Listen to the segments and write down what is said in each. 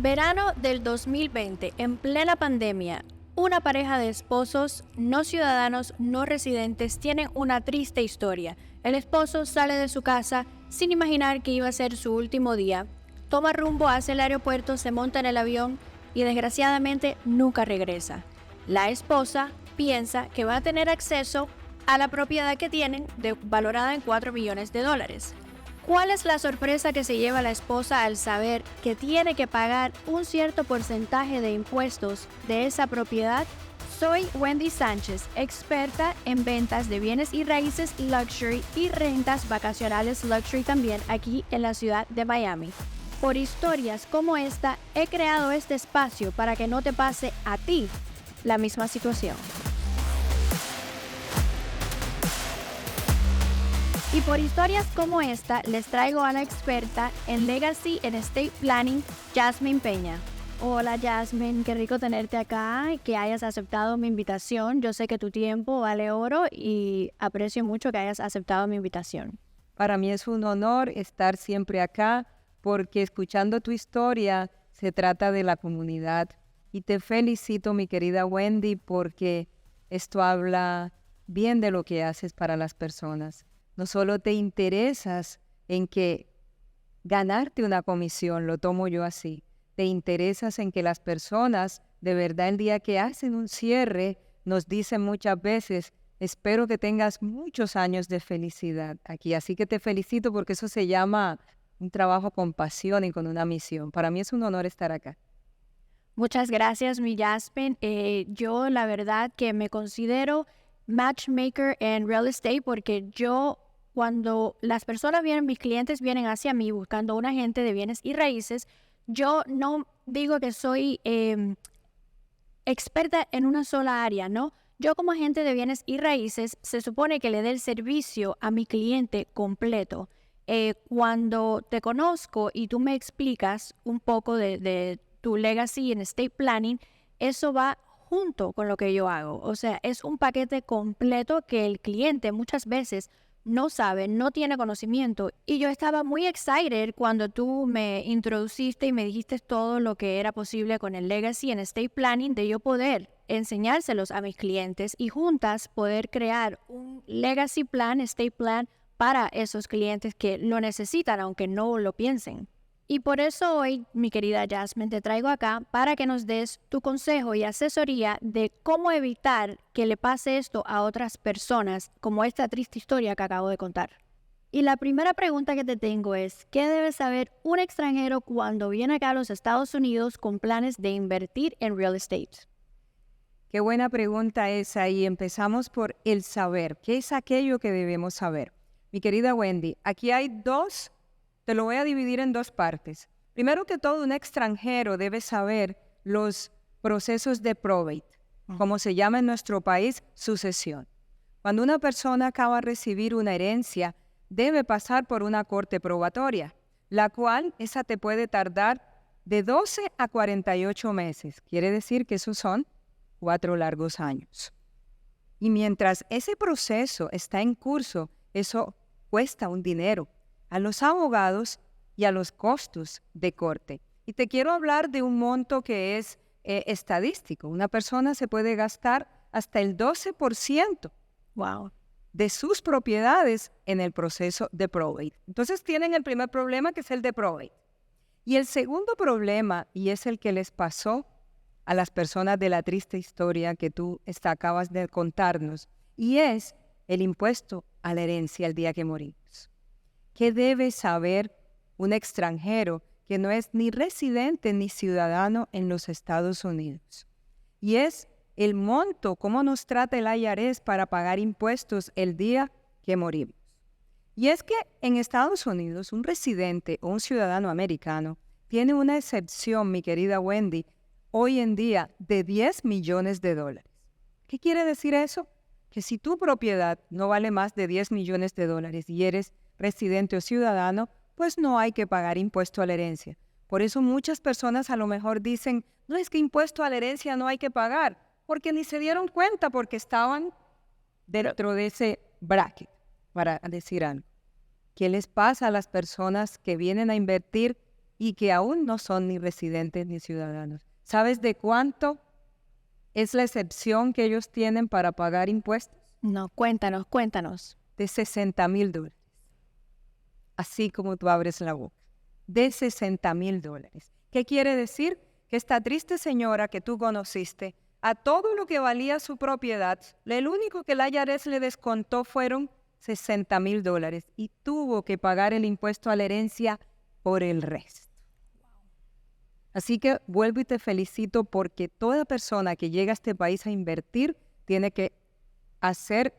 Verano del 2020, en plena pandemia, una pareja de esposos no ciudadanos, no residentes, tienen una triste historia. El esposo sale de su casa sin imaginar que iba a ser su último día, toma rumbo hacia el aeropuerto, se monta en el avión y desgraciadamente nunca regresa. La esposa piensa que va a tener acceso a la propiedad que tienen, valorada en $4 millones. ¿Cuál es la sorpresa que se lleva la esposa al saber que tiene que pagar un cierto porcentaje de impuestos de esa propiedad? Soy Wendy Sánchez, experta en ventas de bienes y raíces luxury y rentas vacacionales luxury también aquí en la ciudad de Miami. Por historias como esta, he creado este espacio para que no te pase a ti la misma situación. Y por historias como esta, les traigo a la experta en Legacy and Estate Planning, Jasmine Peña. Hola Jasmine, qué rico tenerte acá y que hayas aceptado mi invitación. Yo sé que tu tiempo vale oro y aprecio mucho que hayas aceptado mi invitación. Para mí es un honor estar siempre acá porque escuchando tu historia se trata de la comunidad. Y te felicito, mi querida Wendy, porque esto habla bien de lo que haces para las personas. No solo te interesas en que ganarte una comisión, lo tomo yo así, te interesas en que las personas, de verdad, el día que hacen un cierre, nos dicen muchas veces, espero que tengas muchos años de felicidad aquí. Así que te felicito porque eso se llama un trabajo con pasión y con una misión. Para mí es un honor estar acá. Muchas gracias, mi Jasmine. Yo la verdad que me considero matchmaker en real estate porque cuando las personas vienen, mis clientes vienen hacia mí buscando un agente de bienes y raíces, yo no digo que soy experta en una sola área, ¿no? Yo como agente de bienes y raíces se supone que le dé el servicio a mi cliente completo. Cuando te conozco y tú me explicas un poco de tu legacy en estate planning, eso va junto con lo que yo hago. O sea, es un paquete completo que el cliente muchas veces no sabe, no tiene conocimiento. Y yo estaba muy excited cuando tú me introduciste y me dijiste todo lo que era posible con el legacy en estate planning, de yo poder enseñárselos a mis clientes y juntas poder crear un legacy plan, estate plan para esos clientes que lo necesitan, aunque no lo piensen. Y por eso hoy, mi querida Jasmine, te traigo acá para que nos des tu consejo y asesoría de cómo evitar que le pase esto a otras personas, como esta triste historia que acabo de contar. Y la primera pregunta que te tengo es, ¿qué debe saber un extranjero cuando viene acá a los Estados Unidos con planes de invertir en real estate? Qué buena pregunta esa y empezamos por el saber. ¿Qué es aquello que debemos saber? Mi querida Wendy, aquí hay te lo voy a dividir en dos partes. Primero que todo, un extranjero debe saber los procesos de probate, como se llama en nuestro país, sucesión. Cuando una persona acaba de recibir una herencia, debe pasar por una corte probatoria, la cual esa te puede tardar de 12 a 48 meses. Quiere decir que esos son 4 largos años. Y mientras ese proceso está en curso, eso cuesta un dinero a los abogados y a los costos de corte. Y te quiero hablar de un monto que es estadístico. Una persona se puede gastar hasta el 12% Wow. de sus propiedades en el proceso de probate. Entonces tienen el primer problema, que es el de probate. Y el segundo problema, y es el que les pasó a las personas de la triste historia que tú acabas de contarnos, y es el impuesto a la herencia el día que morimos. ¿Qué debe saber un extranjero que no es ni residente ni ciudadano en los Estados Unidos? Y es el monto, cómo nos trata el IRS para pagar impuestos el día que morimos. Y es que en Estados Unidos un residente o un ciudadano americano tiene una excepción, mi querida Wendy, hoy en día de $10 millones. ¿Qué quiere decir eso? Que si tu propiedad no vale más de $10 millones y eres residente o ciudadano, pues no hay que pagar impuesto a la herencia. Por eso muchas personas a lo mejor dicen, no es que impuesto a la herencia no hay que pagar, porque ni se dieron cuenta porque estaban dentro de ese bracket, para decir algo. ¿Qué les pasa a las personas que vienen a invertir y que aún no son ni residentes ni ciudadanos. ¿Sabes de cuánto es la excepción que ellos tienen para pagar impuestos? No, cuéntanos. De $60,000. Así como tú abres la boca. De $60,000. ¿Qué quiere decir? Que esta triste señora que tú conociste, a todo lo que valía su propiedad, el único que la IRS le descontó fueron $60,000 y tuvo que pagar el impuesto a la herencia por el resto. Así que vuelvo y te felicito porque toda persona que llega a este país a invertir tiene que hacer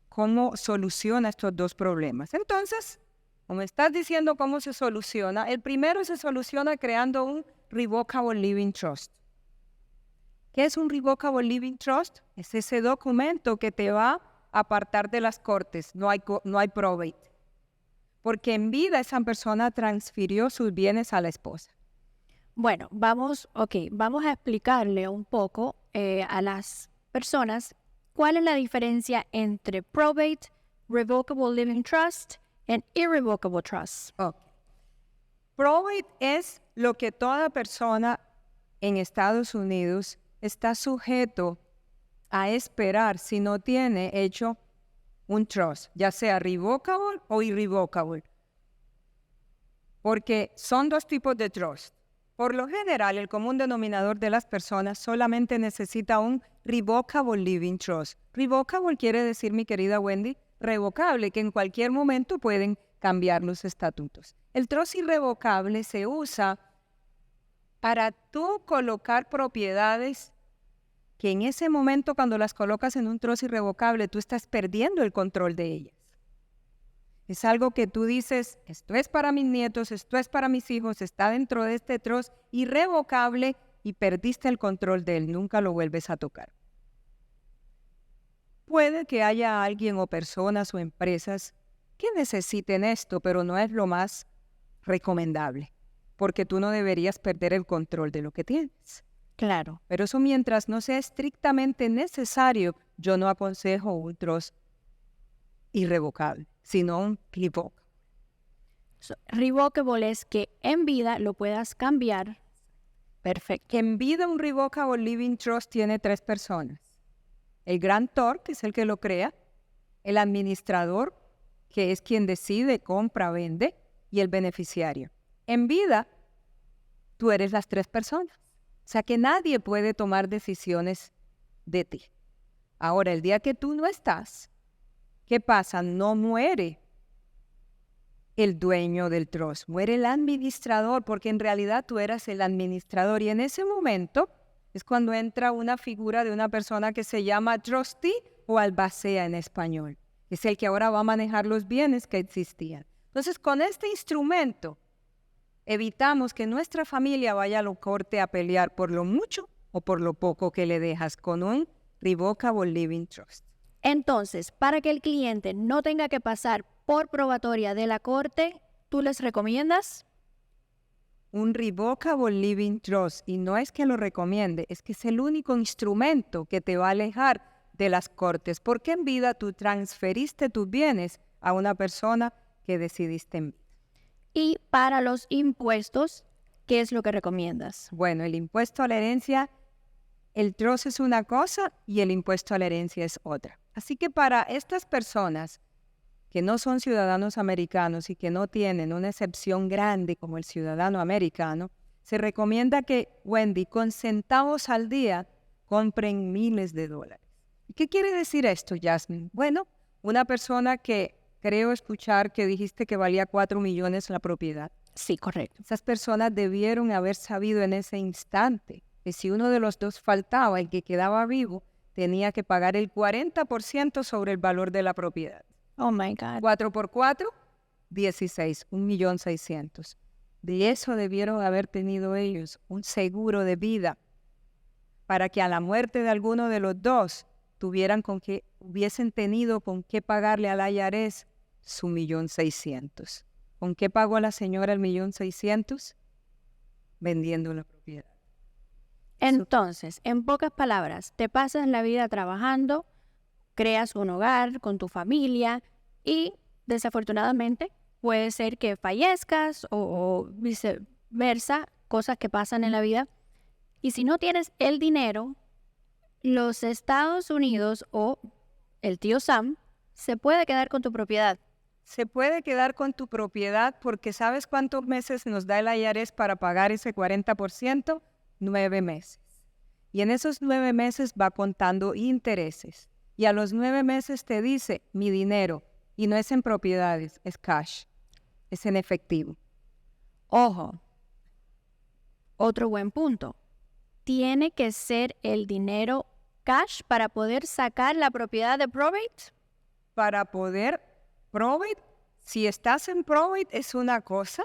cómo soluciona estos dos problemas. Entonces, como estás diciendo cómo se soluciona, el primero se soluciona creando un Revocable Living Trust. ¿Qué es un Revocable Living Trust? Es ese documento que te va a apartar de las cortes, no hay probate. Porque en vida esa persona transfirió sus bienes a la esposa. Bueno, vamos a explicarle un poco a las personas cuál es la diferencia entre probate, revocable living trust and irrevocable trust. Okay. Probate es lo que toda persona en Estados Unidos está sujeto a esperar si no tiene hecho un trust, ya sea revocable o irrevocable. Porque son dos tipos de trust. Por lo general, el común denominador de las personas solamente necesita un Revocable Living Trust. Revocable quiere decir, mi querida Wendy, revocable, que en cualquier momento pueden cambiar los estatutos. El trust irrevocable se usa para tú colocar propiedades que en ese momento, cuando las colocas en un trust irrevocable, tú estás perdiendo el control de ellas. Es algo que tú dices, esto es para mis nietos, esto es para mis hijos, está dentro de este trust irrevocable y perdiste el control de él, nunca lo vuelves a tocar. Puede que haya alguien o personas o empresas que necesiten esto, pero no es lo más recomendable, porque tú no deberías perder el control de lo que tienes. Claro. Pero eso mientras no sea estrictamente necesario, yo no aconsejo un trust irrevocable, sino un revocable. Revocable es que en vida lo puedas cambiar. Perfecto. En vida un Revocable Living Trust tiene 3 personas. El grantor, que es el que lo crea, el administrador, que es quien decide, compra, vende, y el beneficiario. En vida, tú eres las 3 personas. O sea que nadie puede tomar decisiones de ti. Ahora, el día que tú no estás, ¿qué pasa? No muere el dueño del trust, muere el administrador, porque en realidad tú eras el administrador. Y en ese momento es cuando entra una figura de una persona que se llama trustee o albacea en español. Es el que ahora va a manejar los bienes que existían. Entonces, con este instrumento, evitamos que nuestra familia vaya a la corte a pelear por lo mucho o por lo poco que le dejas con un Revocable Living Trust. Entonces, para que el cliente no tenga que pasar por probatoria de la corte, ¿tú les recomiendas? Un Revocable Living Trust, y no es que lo recomiende, es que es el único instrumento que te va a alejar de las cortes, porque en vida tú transferiste tus bienes a una persona que decidiste en vida. Y para los impuestos, ¿qué es lo que recomiendas? Bueno, el impuesto a la herencia, el trust es una cosa y el impuesto a la herencia es otra. Así que para estas personas que no son ciudadanos americanos y que no tienen una excepción grande como el ciudadano americano, se recomienda que, Wendy, con centavos al día, compren miles de dólares. ¿Y qué quiere decir esto, Jasmine? Bueno, una persona que creo escuchar que dijiste que valía 4 millones la propiedad. Sí, correcto. Esas personas debieron haber sabido en ese instante que si uno de los dos faltaba, el que quedaba vivo, tenía que pagar el 40% sobre el valor de la propiedad. Oh, my God. 4 por 4, 16, 1.600.000. De eso debieron haber tenido ellos un seguro de vida para que a la muerte de alguno de los dos hubiesen tenido con qué pagarle al IRS su 1.600.000. ¿Con qué pagó la señora el 1.600.000? Vendiendo la propiedad. Entonces, en pocas palabras, te pasas la vida trabajando, creas un hogar con tu familia y desafortunadamente puede ser que fallezcas o versa, cosas que pasan en la vida. Y si no tienes el dinero, los Estados Unidos o el tío Sam se puede quedar con tu propiedad. Se puede quedar con tu propiedad porque ¿sabes cuántos meses nos da el IRS para pagar ese 40%? 9 meses. Y en esos 9 meses va contando intereses. Y a los 9 meses te dice, mi dinero, y no es en propiedades, es cash, es en efectivo. Ojo, otro buen punto. ¿Tiene que ser el dinero cash para poder sacar la propiedad de probate? Para poder probate, si estás en probate es una cosa,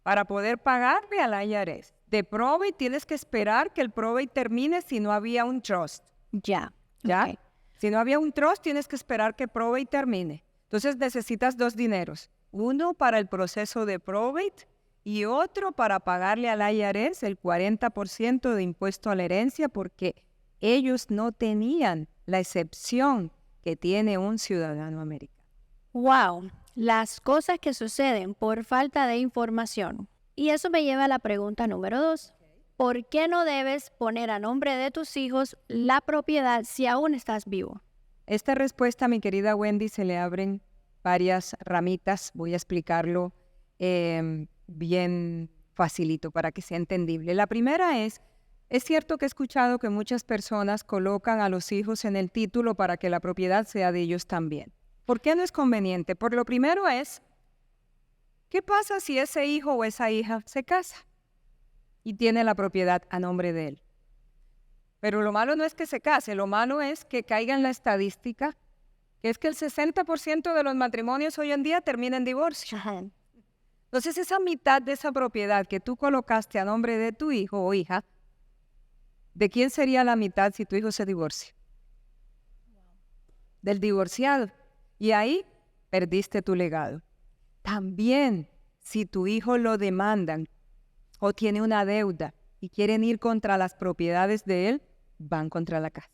para poder pagarle al IRS. De probate tienes que esperar que el probate termine si no había un trust. Ya. ¿Ya? Ok. Si no había un trust, tienes que esperar que probate termine. Entonces necesitas 2 dineros. Uno para el proceso de probate y otro para pagarle al IRS el 40% de impuesto a la herencia porque ellos no tenían la excepción que tiene un ciudadano americano. Wow, las cosas que suceden por falta de información. Y eso me lleva a la pregunta número 2. ¿Por qué no debes poner a nombre de tus hijos la propiedad si aún estás vivo? Esta respuesta, mi querida Wendy, se le abren varias ramitas. Voy a explicarlo bien facilito para que sea entendible. La primera es cierto que he escuchado que muchas personas colocan a los hijos en el título para que la propiedad sea de ellos también. ¿Por qué no es conveniente? Por lo primero es, ¿qué pasa si ese hijo o esa hija se casa y tiene la propiedad a nombre de él? Pero lo malo no es que se case, lo malo es que caiga en la estadística, que es que el 60% de los matrimonios hoy en día termina en divorcio. Entonces esa mitad de esa propiedad que tú colocaste a nombre de tu hijo o hija, ¿de quién sería la mitad si tu hijo se divorcia? Del divorciado. Y ahí perdiste tu legado. También, si tu hijo lo demandan o tiene una deuda y quieren ir contra las propiedades de él, van contra la casa.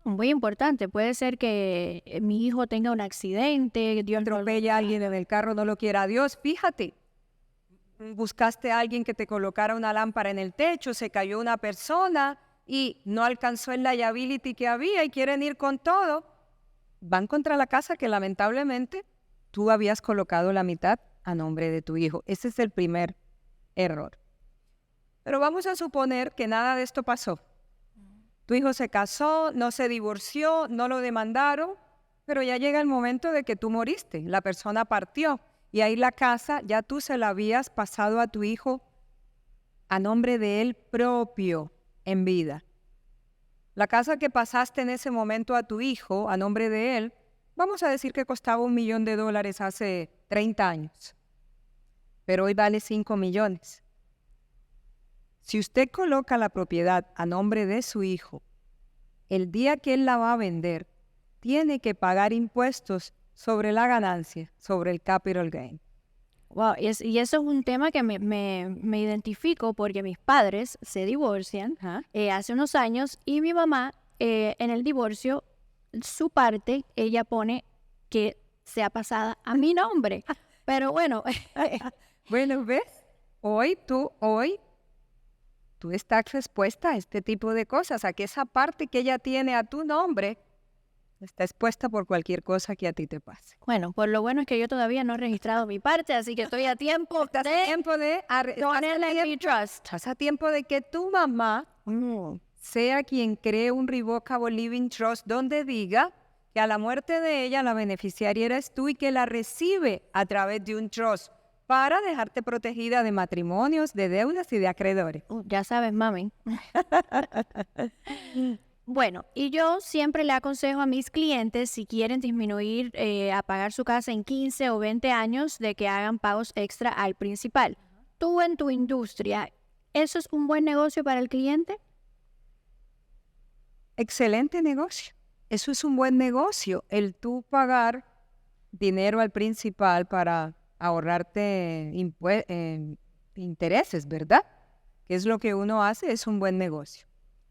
Muy importante, puede ser que mi hijo tenga un accidente, Dios no lo- Atropella a alguien en el carro, no lo quiera Dios. Fíjate, buscaste a alguien que te colocara una lámpara en el techo, se cayó una persona y no alcanzó el liability que había y quieren ir con todo. Van contra la casa que lamentablemente tú habías colocado la mitad a nombre de tu hijo. Ese es el primer error. Pero vamos a suponer que nada de esto pasó. Tu hijo se casó, no se divorció, no lo demandaron, pero ya llega el momento de que tú moriste, la persona partió y ahí la casa ya tú se la habías pasado a tu hijo a nombre de él propio en vida. La casa que pasaste en ese momento a tu hijo, a nombre de él, vamos a decir que costaba $1 millón hace 30 años, pero hoy vale 5 millones. Si usted coloca la propiedad a nombre de su hijo, el día que él la va a vender, tiene que pagar impuestos sobre la ganancia, sobre el capital gain. Wow, y eso es un tema que me identifico porque mis padres se divorcian hace unos años y mi mamá en el divorcio, su parte, ella pone que sea pasada a mi nombre. Pero bueno, Bueno, ¿ves? Hoy tú estás expuesta a este tipo de cosas, a que esa parte que ella tiene a tu nombre está expuesta por cualquier cosa que a ti te pase. bueno, por lo bueno es que yo todavía no he registrado mi parte, así que estoy a tiempo Estás a tiempo de ponerla en mi trust. estás a tiempo de que tu mamá sea quien cree un Revocable Living Trust donde diga que a la muerte de ella la beneficiaria eres tú y que la recibe a través de un trust para dejarte protegida de matrimonios, de deudas y de acreedores. Ya sabes, mami. Bueno, y yo siempre le aconsejo a mis clientes, si quieren disminuir a pagar su casa en 15 o 20 años, de que hagan pagos extra al principal. Tú en tu industria, ¿eso es un buen negocio para el cliente? Excelente negocio. Eso es un buen negocio, el tú pagar dinero al principal para ahorrarte intereses, ¿verdad? Que es lo que uno hace, es un buen negocio.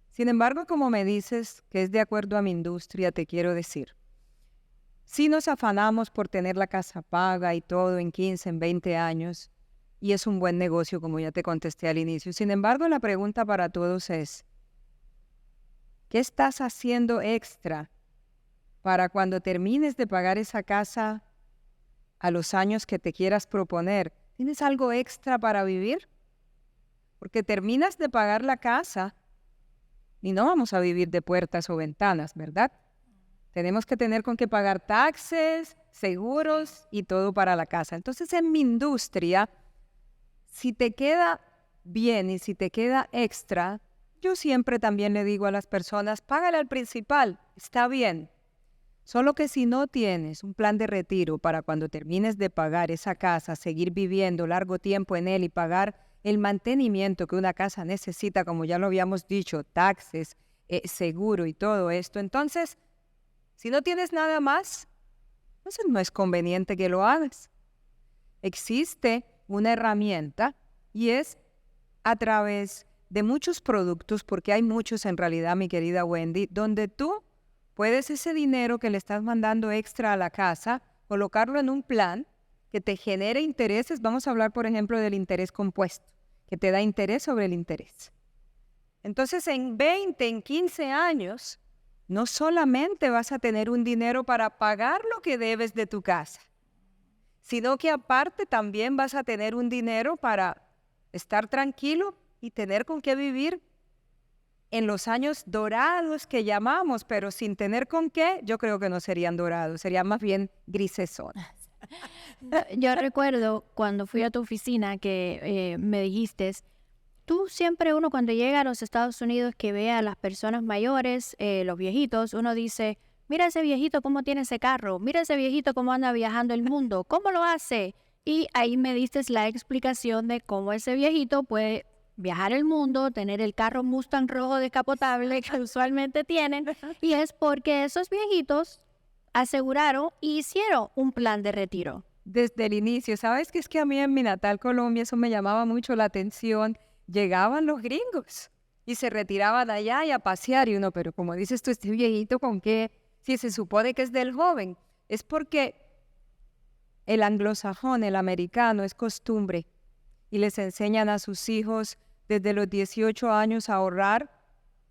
Sin embargo, como me dices que es de acuerdo a mi industria, te quiero decir, si nos afanamos por tener la casa paga y todo en 15, en 20 años, y es un buen negocio, como ya te contesté al inicio. Sin embargo, la pregunta para todos es, ¿qué estás haciendo extra para cuando termines de pagar esa casa a los años que te quieras proponer? ¿Tienes algo extra para vivir? Porque terminas de pagar la casa y no vamos a vivir de puertas o ventanas, ¿verdad? Tenemos que tener con qué pagar taxes, seguros y todo para la casa. Entonces, en mi industria, si te queda bien y si te queda extra, yo siempre también le digo a las personas, págale al principal, está bien. Solo que si no tienes un plan de retiro para cuando termines de pagar esa casa, seguir viviendo largo tiempo en él y pagar el mantenimiento que una casa necesita, como ya lo habíamos dicho, taxes, seguro y todo esto, entonces, si no tienes nada más, entonces no es conveniente que lo hagas. Existe una herramienta y es a través de muchos productos, porque hay muchos en realidad, mi querida Wendy, donde tú puedes ese dinero que le estás mandando extra a la casa, colocarlo en un plan que te genere intereses. Vamos a hablar, por ejemplo, del interés compuesto, que te da interés sobre el interés. Entonces, en 20, en 15 años, no solamente vas a tener un dinero para pagar lo que debes de tu casa, sino que aparte también vas a tener un dinero para estar tranquilo y tener con qué vivir en los años dorados que llamamos, pero sin tener con qué, yo creo que no serían dorados, serían más bien grisesones. Yo recuerdo cuando fui a tu oficina que me dijiste, tú siempre uno cuando llega a los Estados Unidos que ve a las personas mayores, los viejitos, uno dice, mira ese viejito cómo tiene ese carro, mira ese viejito cómo anda viajando el mundo, ¿cómo lo hace? Y ahí me diste la explicación de cómo ese viejito puede viajar el mundo, tener el carro Mustang rojo descapotable que usualmente tienen, y es porque esos viejitos aseguraron y hicieron un plan de retiro. Desde el inicio, ¿sabes qué? Es que a mí en mi natal Colombia eso me llamaba mucho la atención. Llegaban los gringos y se retiraban allá y a pasear y uno, pero como dices tú, este viejito, ¿con qué? Si se supone que es del joven, es porque el anglosajón, el americano, es costumbre y les enseñan a sus hijos desde los 18 años a ahorrar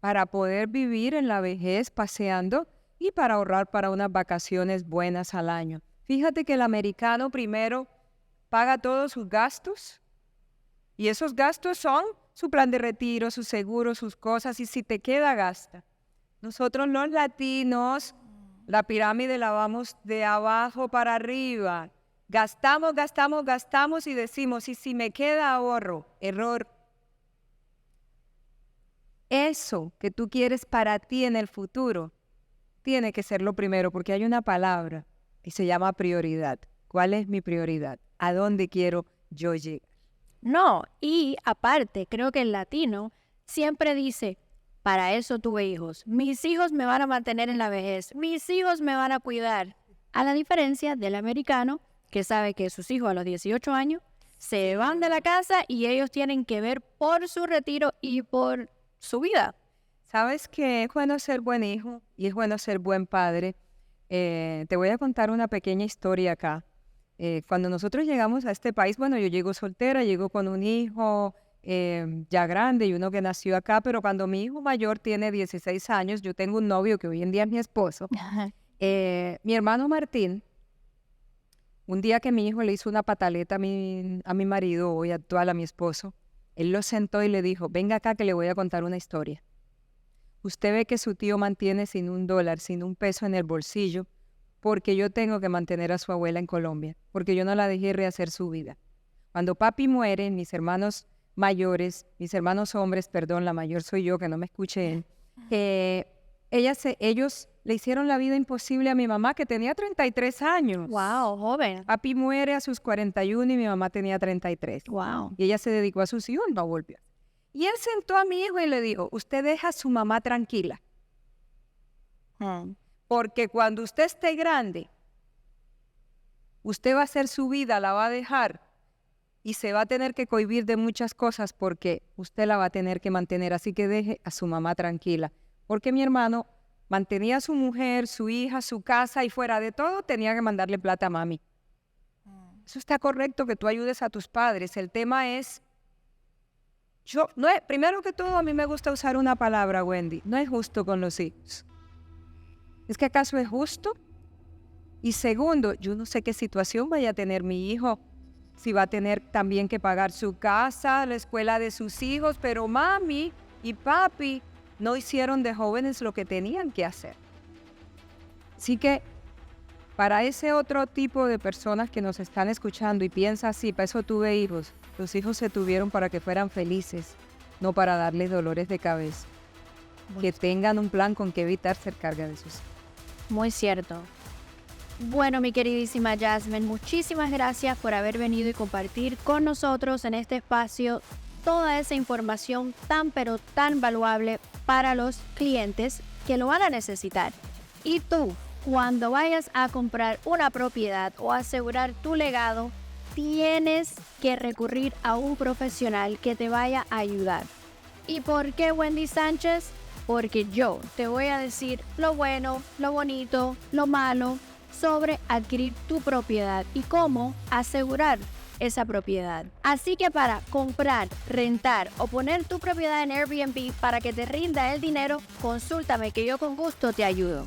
para poder vivir en la vejez paseando y para ahorrar para unas vacaciones buenas al año. Fíjate que el americano primero paga todos sus gastos y esos gastos son su plan de retiro, su seguro, sus cosas, y si te queda, gasta. Nosotros los latinos, la pirámide la vamos de abajo para arriba. Gastamos, gastamos, gastamos y decimos, y si me queda, ahorro. Error. Eso que tú quieres para ti en el futuro tiene que ser lo primero, porque hay una palabra y se llama prioridad. ¿Cuál es mi prioridad? ¿A dónde quiero yo llegar? No, y aparte, creo que el latino siempre dice, para eso tuve hijos. Mis hijos me van a mantener en la vejez. Mis hijos me van a cuidar. A la diferencia del americano, que sabe que sus hijos a los 18 años se van de la casa y ellos tienen que ver por su retiro y por su vida. ¿Sabes que es bueno ser buen hijo y es bueno ser buen padre? Te voy a contar una pequeña historia acá. Cuando nosotros llegamos a este país, bueno, yo llego soltera, llego con un hijo ya grande y uno que nació acá, pero cuando mi hijo mayor tiene 16 años, yo tengo un novio que hoy en día es mi esposo. Mi hermano Martín, un día que mi hijo le hizo una pataleta a mi marido, hoy actual a mi esposo, él lo sentó y le dijo, venga acá que le voy a contar una historia. Usted ve que su tío mantiene sin $1, sin un peso en el bolsillo, porque yo tengo que mantener a su abuela en Colombia, porque yo no la dejé rehacer su vida. Cuando papi muere, mis hermanos mayores, mis hermanos hombres, perdón, la mayor soy yo, que no me escuché él, ellos le hicieron la vida imposible a mi mamá, que tenía 33 años. Wow, joven. Papi muere a sus 41 y mi mamá tenía 33. Wow. Y ella se dedicó a sus hijos, no volvió. Y él sentó a mi hijo y le dijo, usted deja a su mamá tranquila. Porque cuando usted esté grande, usted va a hacer su vida, la va a dejar y se va a tener que cohibir de muchas cosas porque usted la va a tener que mantener. Así que deje a su mamá tranquila. Porque mi hermano mantenía a su mujer, su hija, su casa y fuera de todo tenía que mandarle plata a mami. Eso está correcto que tú ayudes a tus padres. El tema es, primero que todo, a mí me gusta usar una palabra, Wendy. No es justo con los hijos. ¿Es que acaso es justo? Y segundo, yo no sé qué situación vaya a tener mi hijo. Si va a tener también que pagar su casa, la escuela de sus hijos, pero mami y papi no hicieron de jóvenes lo que tenían que hacer. Así que para ese otro tipo de personas que nos están escuchando y piensa así, para eso tuve hijos. Los hijos se tuvieron para que fueran felices, no para darles dolores de cabeza. Que tengan un plan con que evitar ser carga de sus hijos. Muy cierto. Bueno, mi queridísima Jasmine, muchísimas gracias por haber venido y compartir con nosotros en este espacio toda esa información tan pero tan valuable para los clientes que lo van a necesitar. Y tú, cuando vayas a comprar una propiedad o asegurar tu legado, tienes que recurrir a un profesional que te vaya a ayudar. ¿Y por qué Wendy Sánchez? Porque yo te voy a decir lo bueno, lo bonito, lo malo sobre adquirir tu propiedad y cómo asegurar esa propiedad. Así que para comprar, rentar o poner tu propiedad en Airbnb para que te rinda el dinero, consúltame que yo con gusto te ayudo.